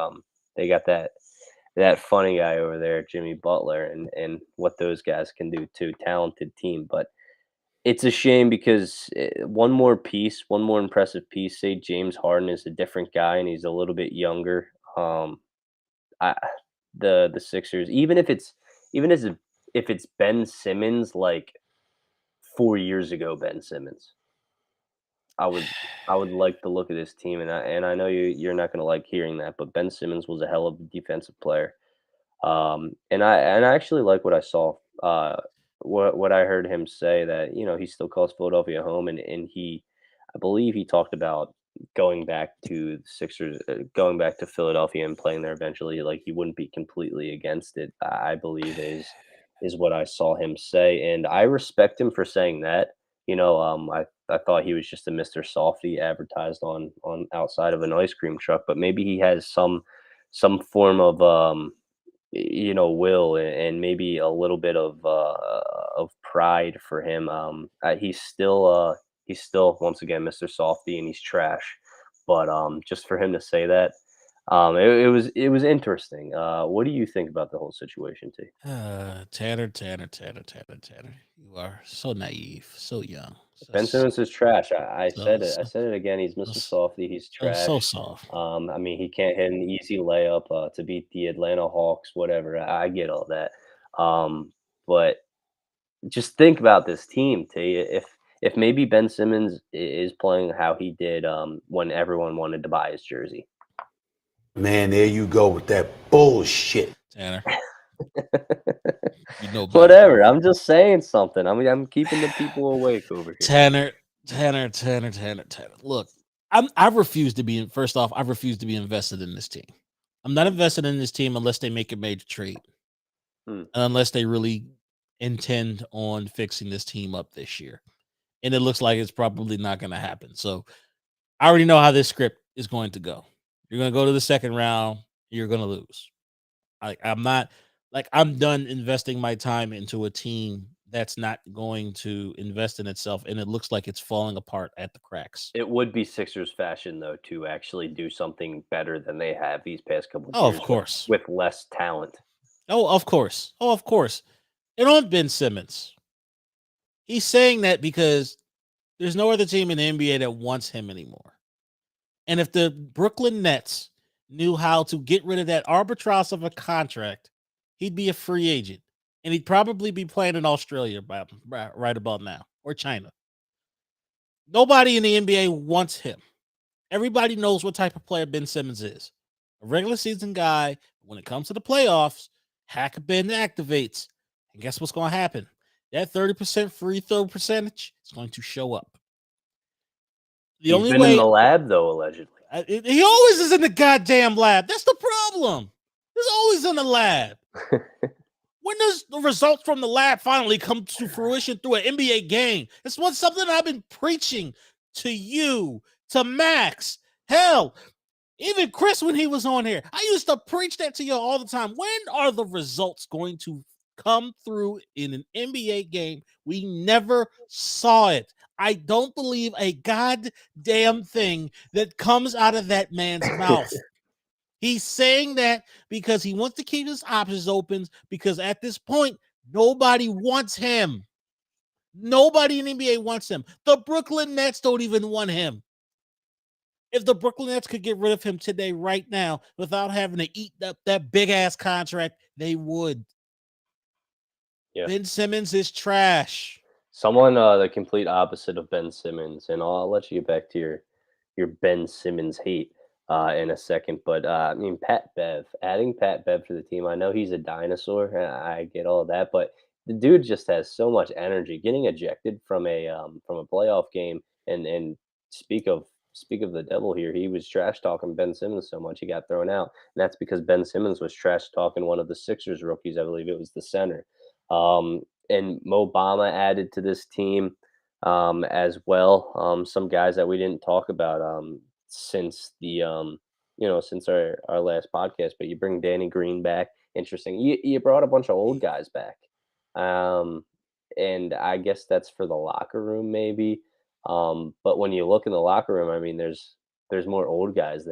they got that funny guy over there, Jimmy Butler, and what those guys can do too. Talented team, but it's a shame because one more impressive piece. Say James Harden is a different guy and he's a little bit younger. I the Sixers, even as if it's Ben Simmons like 4 years ago, Ben Simmons, I would I would like to look at this team, and I know you're not gonna like hearing that, but Ben Simmons was a hell of a defensive player. And I actually like what I saw. What I heard him say that he still calls Philadelphia home, and I believe he talked about going back to the Sixers, going back to Philadelphia and playing there eventually. Like he wouldn't be completely against it. I believe is what I saw him say, and I respect him for saying that. I thought he was just a Mister Softy advertised on outside of an ice cream truck, but maybe he has some form of will and maybe a little bit of pride for him. He's still once again Mr. Softy and he's trash. But just for him to say that, it was interesting. What do you think about the whole situation, T? Tanner. You are so naive, so young, Ben just Simmons is trash. I so said it. I so said it again. He's Mr. so, Softy. He's so trash. soft. I mean, he can't hit an easy layup to beat the Atlanta Hawks. Whatever. I get all that. But just think about this team, T. If maybe Ben Simmons is playing how he did when everyone wanted to buy his jersey. Man, there you go with that bullshit. Tanner, you know better. Whatever. I'm just saying something. I mean, I'm keeping the people awake over here. Tanner. Look, I refuse to be. First off, I refuse to be invested in this team. I'm not invested in this team unless they make a major trade, Hmm. unless they really intend on fixing this team up this year. And it looks like it's probably not going to happen. So I already know how this script is going to go. You're going to go to the second round. You're going to lose. I'm not I'm done investing my time into a team that's not going to invest in itself, and it looks like it's falling apart at the cracks. It would be Sixers fashion though to actually do something better than they have these past couple of Oh, of years with course. with less talent. Oh, of course. Oh, of course. And on Ben Simmons, he's saying that because there's no other team in the NBA that wants him anymore. And if the Brooklyn Nets knew how to get rid of that albatross of a contract, he'd be a free agent. And he'd probably be playing in Australia right about now or China. Nobody in the NBA wants him. Everybody knows what type of player Ben Simmons is. A regular season guy. When it comes to the playoffs, Hack Ben activates. And guess what's going to happen? That 30% free throw percentage is going to show up. The He's only been in way the lab though, allegedly. he always is in the goddamn lab. That's the problem. He's always in the lab. When does the results from the lab finally come to fruition through an NBA game? It's something I've been preaching to you, to Max. Hell, even Chris when he was on here. I used to preach that to you all the time. When are the results going to come through in an NBA game? We never saw it. I don't believe a goddamn thing that comes out of that man's mouth. He's saying that because he wants to keep his options open because at this point, nobody wants him. Nobody in the NBA wants him. The Brooklyn Nets don't even want him. If the Brooklyn Nets could get rid of him today, right now, without having to eat up that big ass contract, they would. Yeah. Ben Simmons is trash. Someone the complete opposite of Ben Simmons, and I'll let you get back to your Ben Simmons hate in a second. But I mean, adding Pat Bev to the team. I know he's a dinosaur, and I get all that, but the dude just has so much energy. Getting ejected from a playoff game, and speak of speak of the devil here, he was trash talking Ben Simmons so much he got thrown out, and that's because Ben Simmons was trash talking one of the Sixers rookies. I believe it was the center. And Mo Bama added to this team as well. Some guys that we didn't talk about since since our last podcast. But you bring Danny Green back. Interesting. You brought a bunch of old guys back, um, and I guess that's for the locker room maybe. But when you look in the locker room, I mean, there's more old guys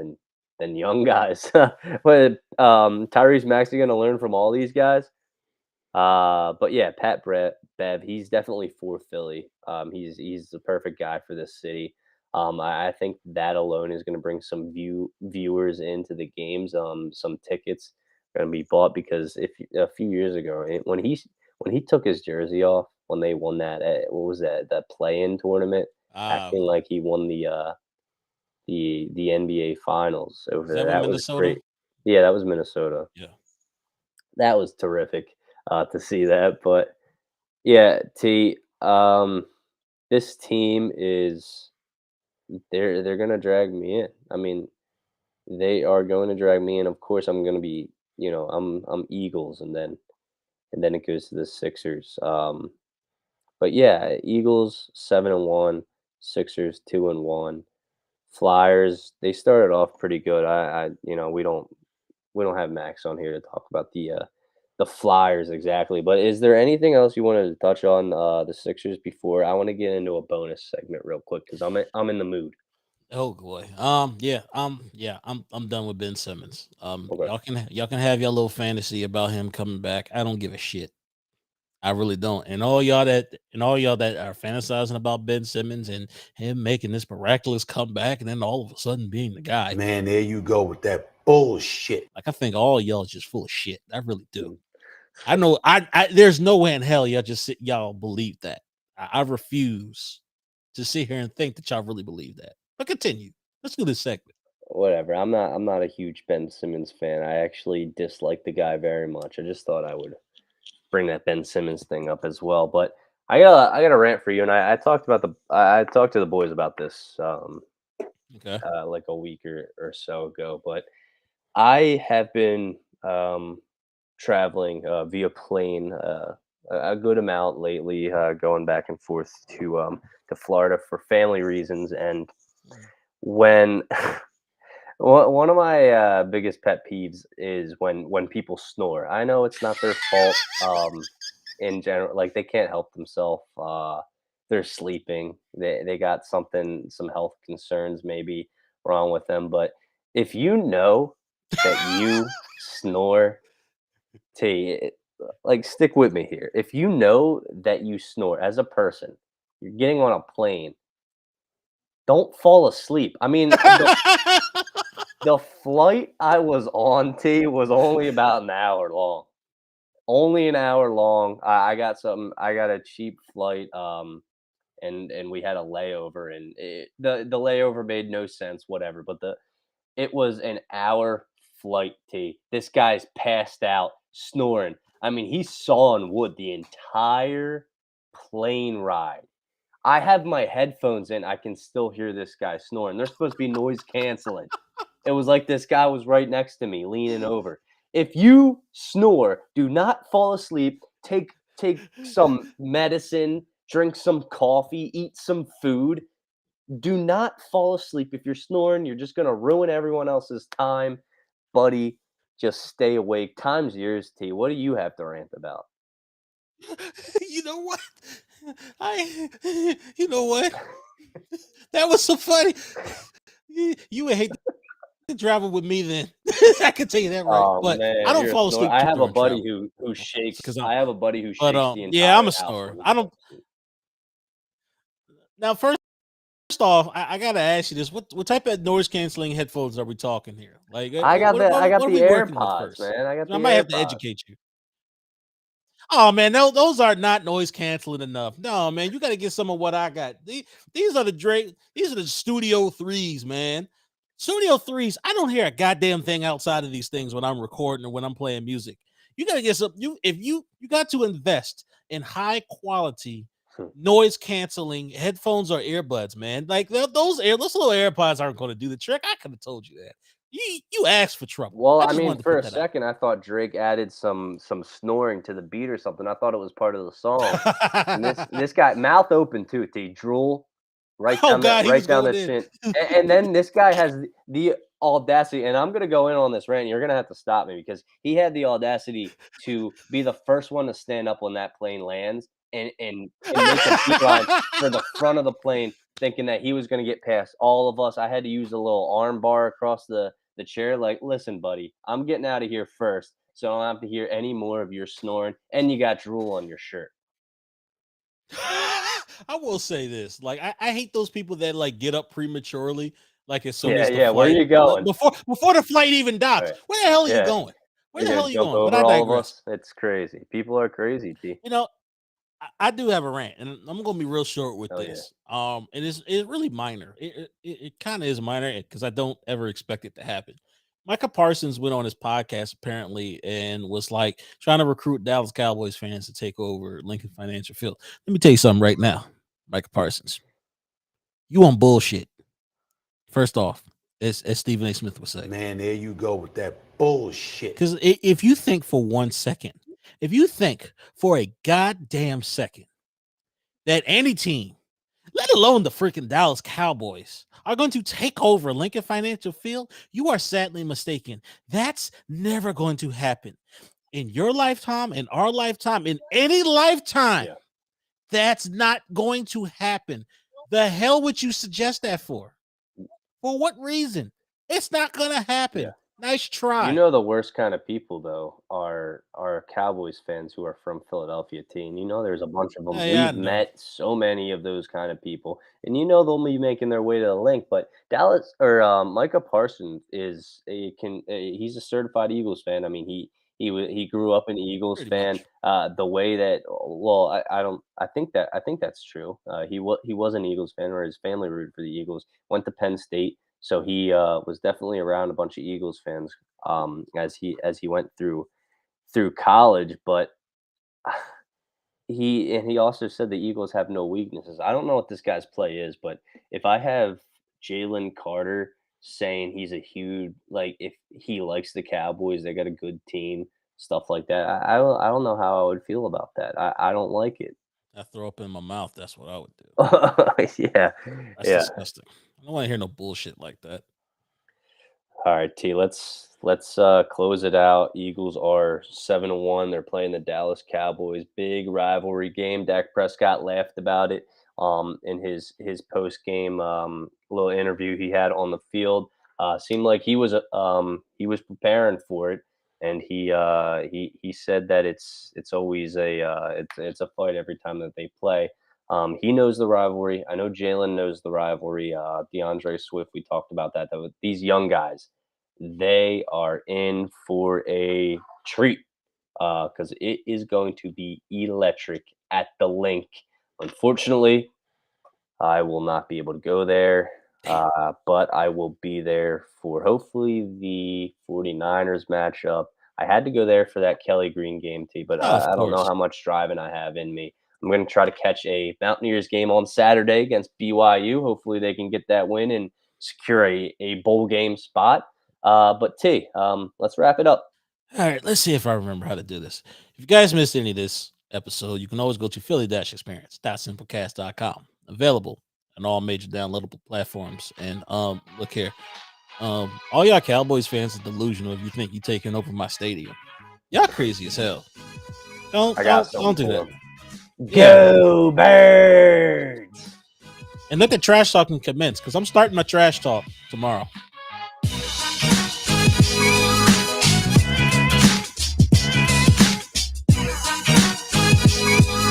than young guys. But Tyrese Maxey going to learn from all these guys. But yeah, Bev, he's definitely for Philly. He's the perfect guy for this city. I think that alone is going to bring some viewers into the games. Some tickets are going to be bought because if a few years ago when he took his jersey off when they won that what was that play-in tournament, Uh, acting like he won the NBA finals over is that there. with That was Minnesota? great. Yeah, that was Minnesota. Yeah. That was terrific to see that. But yeah, this team is they're gonna drag me in. I mean, they are going to drag me in. Of course, I'm gonna be I'm Eagles, and then it goes to the Sixers. But yeah, Eagles 7-1, Sixers 2-1. Flyers, they started off pretty good. We don't have Max on here to talk about the Flyers exactly. But is there anything else you wanted to touch on the Sixers before I want to get into a bonus segment real quick because I'm in the mood. Oh boy. Yeah. I'm done with Ben Simmons. Okay. Y'all can have your little fantasy about him coming back. I don't give a shit. I really don't. And all y'all that are fantasizing about Ben Simmons and him making this miraculous comeback and then all of a sudden being the guy. Man, there you go with that bullshit. Like I think all y'all is just full of shit. I really do. Mm. I know I there's no way in hell y'all believe that. I refuse to sit here and think that y'all really believe that. But continue. Let's do this segment. Whatever. I'm not a huge Ben Simmons fan. I actually dislike the guy very much. I just thought I would bring that Ben Simmons thing up as well. But I got a rant for you, and I talked about I talked to the boys about this Okay. like a week or so ago. But I have been traveling via plane a good amount lately, going back and forth to Florida for family reasons. And Mm. when one of my biggest pet peeves is when people snore. I know it's not their fault. In general, like they can't help themselves. They're sleeping. They got some health concerns maybe wrong with them. But if you know that you snore, like stick with me here. If you know that you snore as a person, you're getting on a plane. Don't fall asleep. I mean, the flight I was on, was only about an hour long. Only an hour long. I got a cheap flight, and we had a layover, and the layover made no sense, whatever. But it was an hour flight. This guy's passed out, snoring. I mean, he's sawing wood the entire plane ride. I have my headphones in. I can still hear this guy snoring. They're supposed to be noise canceling. It was like this guy was right next to me, leaning over. If you snore, do not fall asleep. Take some medicine, drink some coffee, eat some food. Do not fall asleep. If you're snoring, you're just gonna ruin everyone else's time, buddy. Just stay awake. Time's yours, T. What do you have to rant about? You know what? You know what? That was so funny. You would hate to travel with me then. I can tell you that right. Oh But I man, don't you're a fall snore. asleep I have a during buddy travel who shakes. because I'm. I have a buddy who But shakes the yeah, I'm entire a house snorer. when he I don't. falls asleep. Now, first off, I gotta ask you this: what type of noise canceling headphones are we talking here? Like, I got what are the we working with AirPods, first? man. I got I the might have to AirPods. educate you. Oh man, those are not noise canceling enough. No, man, you got to get some of what I got. These are the Drake. These are the Studio Threes, man. Studio Threes. I don't hear a goddamn thing outside of these things when I'm recording or when I'm playing music. You got to get some. You got to invest in high quality noise canceling headphones or earbuds, man. Like those little AirPods aren't going to do the trick. I could have told you that. You asked for trouble. Well, I I just mean, wanted to for put a that out second, I thought Drake added some snoring to the beat or something. I thought it was part of the song. And there. this guy, mouth open too, T, drool Oh God, he was right down going the in. chin. And then this guy has the audacity, and I'm gonna go in on this rant. You're gonna have to stop me because he had the audacity to be the first one to stand up when that plane lands and make a beeline for the front of the plane, thinking that he was gonna get past all of us. I had to use a little arm bar across the the chair, like, listen, buddy, I'm getting out of here first, so I don't have to hear any more of your snoring, and you got drool on your shirt. I will say this: like, I hate those people that like get up prematurely, like as soon Yeah, as the yeah. Where are flight, you going? before the flight even All docks. right. Where the hell are you Yeah. going? Where You're the hell gonna are you jump going? But over I all of digress. us? It's crazy. People are crazy, T. You know, I do have a rant, and I'm gonna be real short with Oh, yeah. this. And it's really minor. It kind of is minor because I don't ever expect it to happen. Micah Parsons went on his podcast apparently and was like trying to recruit Dallas Cowboys fans to take over Lincoln Financial Field. Let me tell you something right now, Micah Parsons. You on bullshit. First off, as Stephen A. Smith would say. Man, there you go with that bullshit. Because if you think for 1 second, if you think for a goddamn second that any team, let alone the freaking Dallas Cowboys, are going to take over Lincoln Financial Field, you are sadly mistaken. That's never going to happen in your lifetime, in our lifetime, in any lifetime. Yeah. That's not going to happen. The hell would you suggest that for? For what reason? It's not going to happen. Yeah. Nice try. You know the worst kind of people though are Cowboys fans who are from Philadelphia, T. And you know there's a bunch of them. Yeah, I We've know. met so many of those kind of people, and you know they'll be making their way to the link. But Dallas or Micah Parsons is he's a certified Eagles fan. I mean he grew up an Eagles Pretty fan. much. The way that well I think that's true. He was an Eagles fan, or his family rooted for the Eagles. Went to Penn State. So he was definitely around a bunch of Eagles fans as he went through college. But he also said the Eagles have no weaknesses. I don't know what this guy's play is, but if I have Jalen Carter saying he's a huge like if he likes the Cowboys, they got a good team, stuff like that. I don't know how I would feel about that. I don't like it. I throw up in my mouth. That's what I would do. Yeah, That's yeah. disgusting. I don't want to hear no bullshit like that. All right, T. Let's close it out. Eagles are 7-1. They're playing the Dallas Cowboys. Big rivalry game. Dak Prescott laughed about it in his post game little interview he had on the field. Seemed like he was preparing for it, and he said that it's always it's a fight every time that they play. He knows the rivalry. I know Jalen knows the rivalry. DeAndre Swift, we talked about that. Though these young guys, they are in for a treat because it is going to be electric at the link. Unfortunately, I will not be able to go there, but I will be there for hopefully the 49ers matchup. I had to go there for that Kelly Green game, T, but Oh, of I don't know course. how much driving I have in me. I'm going to try to catch a Mountaineers game on Saturday against BYU. Hopefully, they can get that win and secure a bowl game spot. But T, let's wrap it up. All right, let's see if I remember how to do this. If you guys missed any of this episode, you can always go to philly-experience.simplecast.com. Available on all major downloadable platforms. And look here. All y'all Cowboys fans are delusional if you think you're taking over my stadium. Y'all crazy as hell. I got Don't do something that. for 'em. Yeah. Go Birds! And let the trash talking commence because I'm starting my trash talk tomorrow.